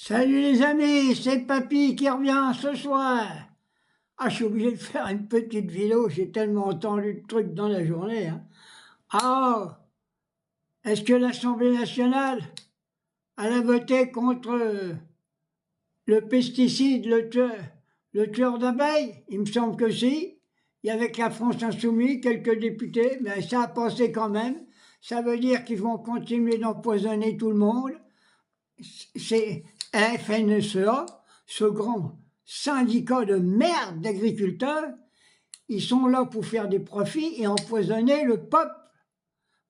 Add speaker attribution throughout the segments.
Speaker 1: Salut les amis, c'est Papy qui revient ce soir. Ah, je suis obligé de faire une petite vidéo, j'ai tellement entendu de trucs dans la journée, hein. Ah, est-ce que l'Assemblée nationale, elle a voté contre le pesticide, le tueur d'abeilles? Il me semble que si. Il y avait que la France Insoumise, quelques députés, mais ça a passé quand même. Ça veut dire qu'ils vont continuer d'empoisonner tout le monde. C'est FNSEA, ce grand syndicat de merde d'agriculteurs, ils sont là pour faire des profits et empoisonner le peuple.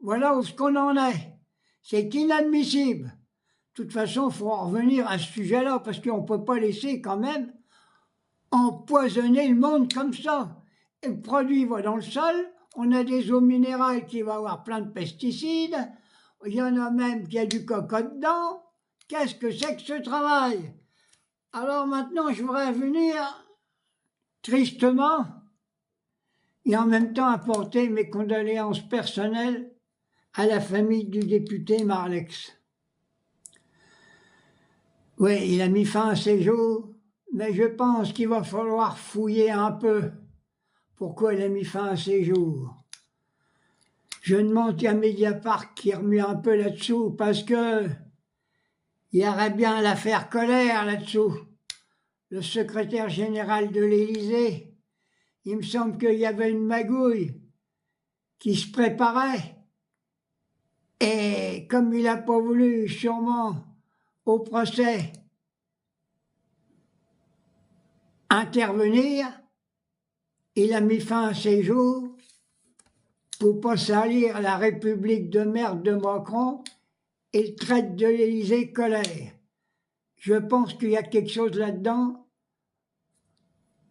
Speaker 1: Voilà où ce qu'on en est. C'est inadmissible. De toute façon, il faut en revenir à ce sujet-là, parce qu'on ne peut pas laisser quand même empoisonner le monde comme ça. Et le produit va dans le sol, on a des eaux minérales qui vont avoir plein de pesticides, il y en a même qui a du coco dedans. Qu'est-ce que c'est que ce travail? Alors maintenant, je voudrais venir tristement et en même temps apporter mes condoléances personnelles à la famille du député Marlex. Oui, il a mis fin à ses jours, mais je pense qu'il va falloir fouiller un peu pourquoi il a mis fin à ses jours. Je demande à Mediapart qui remue un peu là-dessous, parce que il y aurait bien l'affaire Colère là-dessous. Le secrétaire général de l'Élysée, il me semble qu'il y avait une magouille qui se préparait. Et comme il n'a pas voulu, sûrement, au procès, intervenir, il a mis fin à ses jours pour pas salir la République de merde de Macron et le traite de l'Élysée Colère. Je pense qu'il y a quelque chose là-dedans.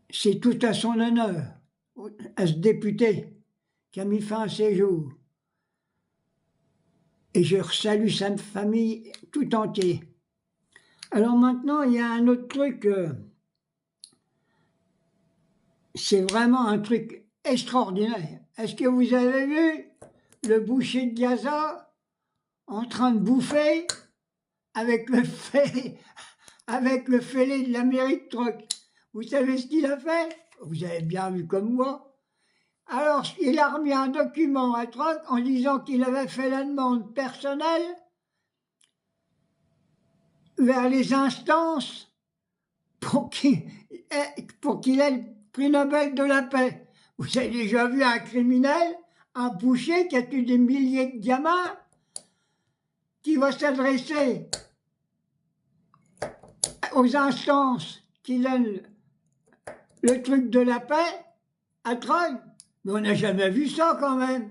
Speaker 1: C'est tout à son honneur, à ce député qui a mis fin à ses jours. Et je salue sa famille tout entière. Alors maintenant, il y a un autre truc, c'est vraiment un truc extraordinaire. Est-ce que vous avez vu le boucher de Gaza en train de bouffer avec le fêlé de l'Amérique truck? Vous savez ce qu'il a fait? Vous avez bien vu comme moi. Alors, il a remis un document à Trump en disant qu'il avait fait la demande personnelle vers les instances pour qu'il ait le prix Nobel de la paix. Vous avez déjà vu un criminel, un boucher qui a tué des milliers de gamins, qui va s'adresser aux instances qui donnent le truc de la paix à Trump? Mais on n'a jamais vu ça quand même.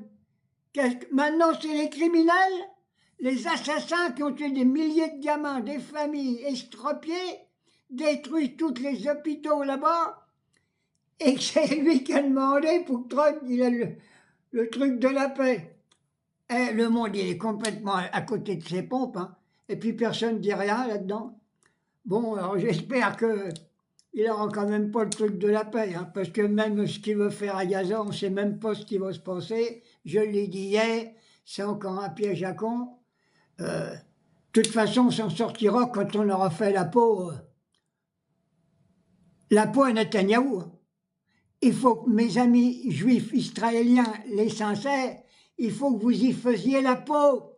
Speaker 1: Maintenant, c'est les criminels, les assassins qui ont tué des milliers de gamins, des familles extropiées, détruit tous les hôpitaux là-bas, et que c'est lui qui a demandé pour que Trump il ait le truc de la paix. Et le monde, il est complètement à côté de ses pompes, hein. Et puis personne ne dit rien là-dedans. Bon, alors j'espère qu'il n'aura quand même pas le truc de la paix, hein, parce que même ce qu'il veut faire à Gaza, on ne sait même pas ce qui va se passer. Je l'ai dit hier, c'est encore un piège à con. De toute façon, on s'en sortira quand on aura fait la peau à Netanyahou. Il faut que mes amis juifs israéliens, les sincères, il faut que vous y faisiez la peau.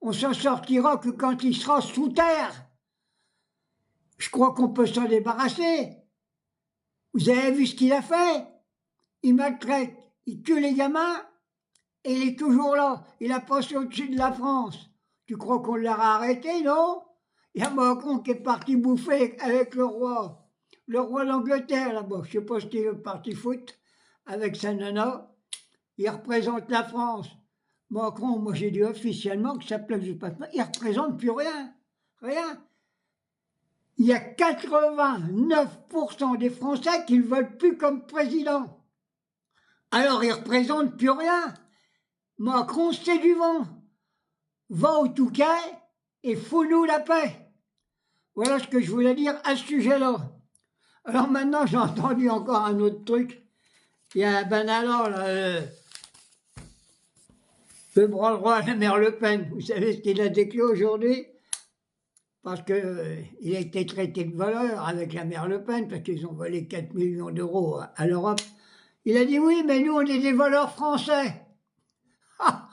Speaker 1: On s'en sortira que quand il sera sous terre. Je crois qu'on peut s'en débarrasser. Vous avez vu ce qu'il a fait? Il maltraite, il tue les gamins, et il est toujours là. Il a passé au-dessus de la France. Tu crois qu'on l'aura arrêté, non? Il y a Macron qui est parti bouffer avec le roi d'Angleterre là-bas. Je ne sais pas ce qu'il est parti foot avec sa nana. Il représente la France. Macron, moi j'ai dit officiellement que ça plaise pas. Il ne représente plus rien. Rien. Il y a 89% des Français qui ne le veulent plus comme président. Alors il ne représente plus rien. Macron, c'est du vent. Va au Touquet et fous-nous la paix. Voilà ce que je voulais dire à ce sujet-là. Alors maintenant, j'ai entendu encore un autre truc. Il y a alors, là, le bras droit à la mère Le Pen. Vous savez ce qu'il a déclaré aujourd'hui? parce qu'il a été traité de voleur avec la mère Le Pen, parce qu'ils ont volé 4 millions d'euros à l'Europe. Il a dit oui, mais nous on est des voleurs français. Ah,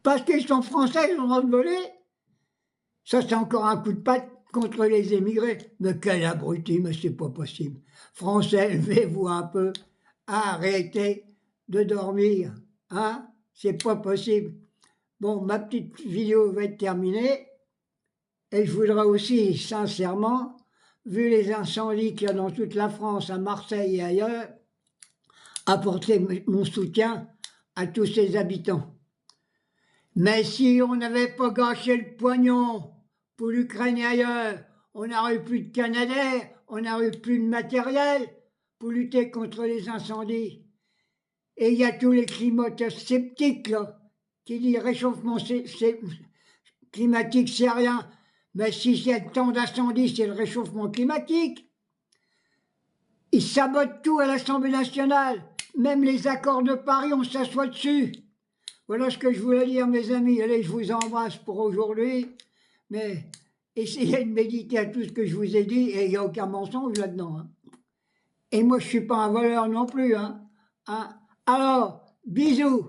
Speaker 1: parce qu'ils sont français, ils ont le droit de voler. Ça, c'est encore un coup de patte contre les émigrés. Mais quel abruti, mais c'est pas possible. Français, levez-vous un peu. Arrêtez de dormir. Hein? C'est pas possible. Bon, ma petite vidéo va être terminée. Et je voudrais aussi, sincèrement, vu les incendies qu'il y a dans toute la France, à Marseille et ailleurs, apporter mon soutien à tous ces habitants. Mais si on n'avait pas gâché le pognon pour l'Ukraine et ailleurs, on n'aurait eu plus de Canadair, on n'aurait eu plus de matériel pour lutter contre les incendies. Et il y a tous les climatologues sceptiques là, qui disent réchauffement climatique, c'est rien. Mais s'il y a tant d'incendies, c'est le réchauffement climatique. Ils sabotent tout à l'Assemblée nationale. Même les accords de Paris, on s'assoit dessus. Voilà ce que je voulais dire, mes amis. Allez, je vous embrasse pour aujourd'hui. Mais essayez de méditer à tout ce que je vous ai dit, et il n'y a aucun mensonge là-dedans. Hein. Et moi, je ne suis pas un voleur non plus. Hein. Alors, bisous.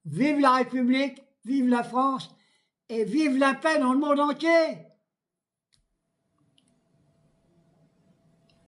Speaker 1: Vive la République, vive la France, et vive la paix dans le monde entier.